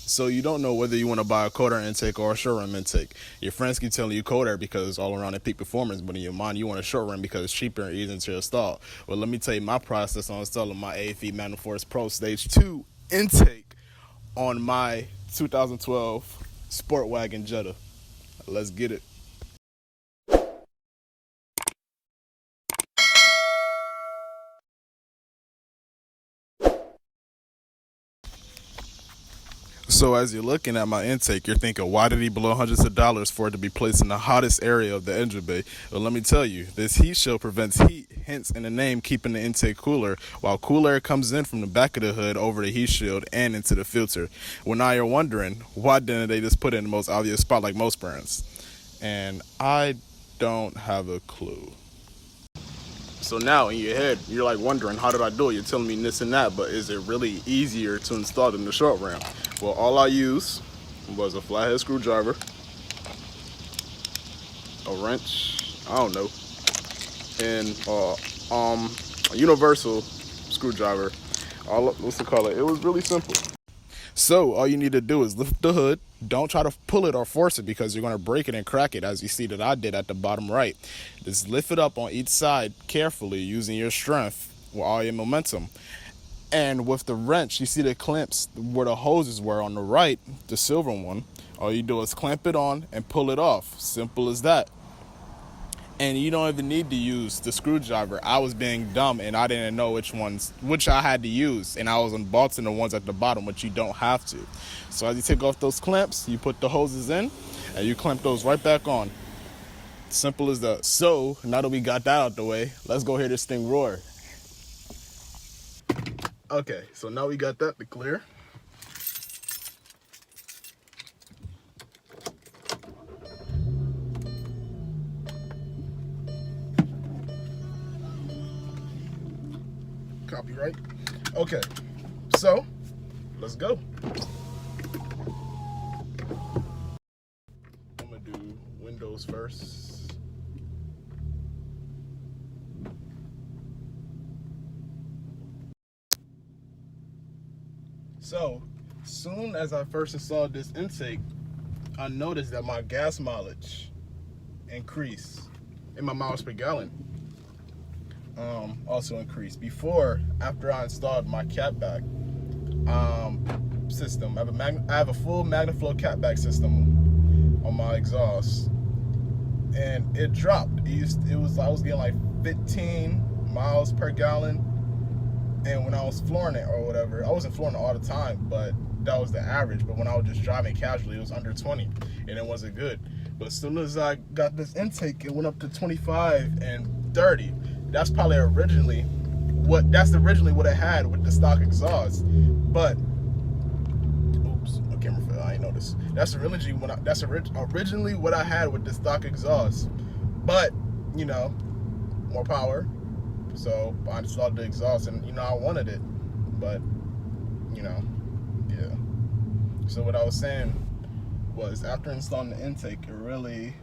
So you don't know whether you want to buy a cold air intake or a short rim intake. Your friends keep telling you cold air because it's all around at peak performance, but in your mind you want a short rim because it's cheaper and easier to install. Well, let me tell you my process on installing my AFE Magnum Force Pro Stage 2 intake on my 2012 Sportwagen Jetta. Let's get it. So as you're looking at my intake, you're thinking, why did he blow hundreds of dollars for it to be placed in the hottest area of the engine bay? Well, let me tell you, this heat shield prevents heat, hence in the name, keeping the intake cooler, while cool air comes in from the back of the hood over the heat shield and into the filter. Well, now you're wondering, why didn't they just put it in the most obvious spot like most brands? And I don't have a clue. So now in your head, you're like wondering, how did I do it? You're telling me this and that, but is it really easier to install than the short ram? Well, all I used was a flathead screwdriver, a wrench, I don't know, and a universal screwdriver. What's it called? It was really simple. So all you need to do is lift the hood. Don't try to pull it or force it because you're going to break it and crack it, as you see that I did at the bottom right. Just lift it up on each side carefully using your strength with all your momentum. And with the wrench, you see the clamps where the hoses were on the right, the silver one. All you do is clamp it on and pull it off. Simple as that. And you don't even need to use the screwdriver. I was being dumb and I didn't know which I had to use, and I was unbolting the ones at the bottom, which you don't have to. So as you take off those clamps, you put the hoses in and you clamp those right back on. Simple as that. So now that we got that out the way, let's go hear this thing roar. Okay, so now we got that to clear. Copyright. Okay, so let's go. I'm gonna do windows first. So, soon as I first installed this intake, I noticed that my gas mileage increased and my miles per gallon also increased. After I installed my catback system, I have a full MagnaFlow catback system on my exhaust, and it dropped. I was getting like 15 miles per gallon, and when I was flooring it or whatever, I wasn't flooring it all the time, but that was the average. But when I was just driving casually, it was under 20, and it wasn't good. But as soon as I got this intake, it went up to 25 and 30. That's probably originally what it had with the stock exhaust. But oops, my camera fell. I ain't noticed. That's originally what I had with the stock exhaust. But you know, more power. So I installed the exhaust, and I wanted it. But yeah. So what I was saying was, after installing the intake, it really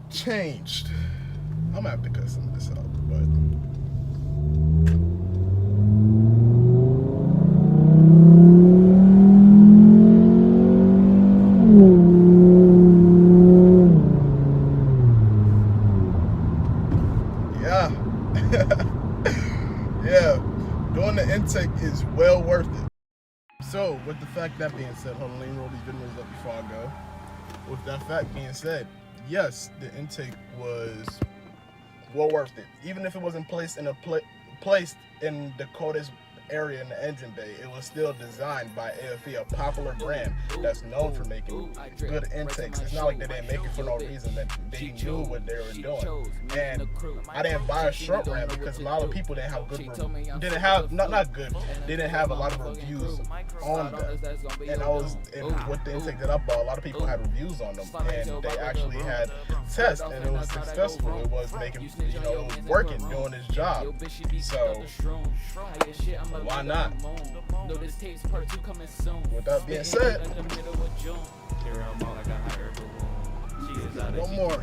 changed. I'm gonna have to cut some of this out, but yeah. Yeah, doing the intake is well worth it. So with the fact that being said, hold on, let me roll these videos up before I go. With that fact being said, yes, the intake was well worth it. Even if it wasn't placed in the coldest area in the engine bay, it was still designed by AFE, a popular brand that's known for making good intakes. It's not like they didn't make it for no reason. That they knew what they were doing. And I didn't buy a short ram because a lot of people didn't have good, they didn't have a lot of reviews on them. And with the intake that I bought, a lot of people had reviews on them, and they actually had tests, and it was successful. It was making, it was working, doing its job. So why not? With that being said, one more.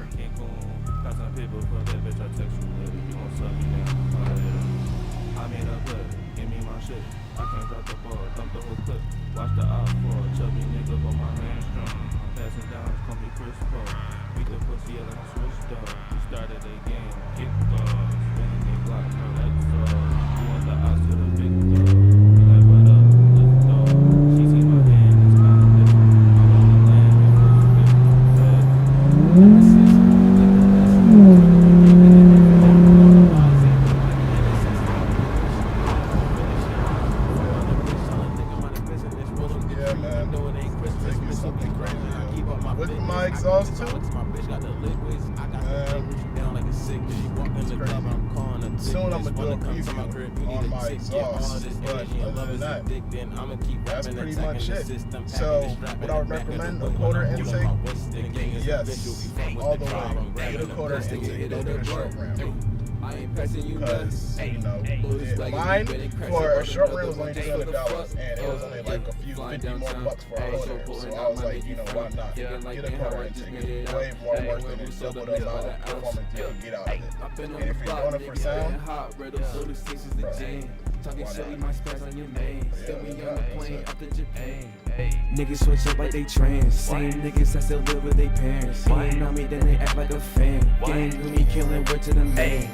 shit. I can't drop the ball, dump the whole clip. Watch the out fall, chubby nigga, but my hands strong. Passing down, call me Chris Paul. Beat the pussy like a switch dog. We started a game, kick off. Spinning a block, no legs off. You want the outs to the big dog. We like, what up, lift off. She see my hand, it's kinda different. I'm on the land, and full of Yeah, man. Taking something crazy. With my exhaust too. Soon I'm gonna do a preview on my exhaust, but other than that, that's pretty much it. So, would I recommend a quarter intake? Yes, all the way. Get a quarter intake, don't get a short ram. Because, you know, mine for a short rim was only $200, and it was only like a few $50 more for a quarter. So I was like, you know, why not? Get a quarter intake. It's way more worth it and double the amount of performance you can get out of it. And if you're doing it for sound, Talking silly, my spaz on your name. Still me on the plane up to Japan. Niggas switch up like they trans. Same niggas that still live with their parents. Hating on me, then they act like a fan. Gang with me, killing word to the man.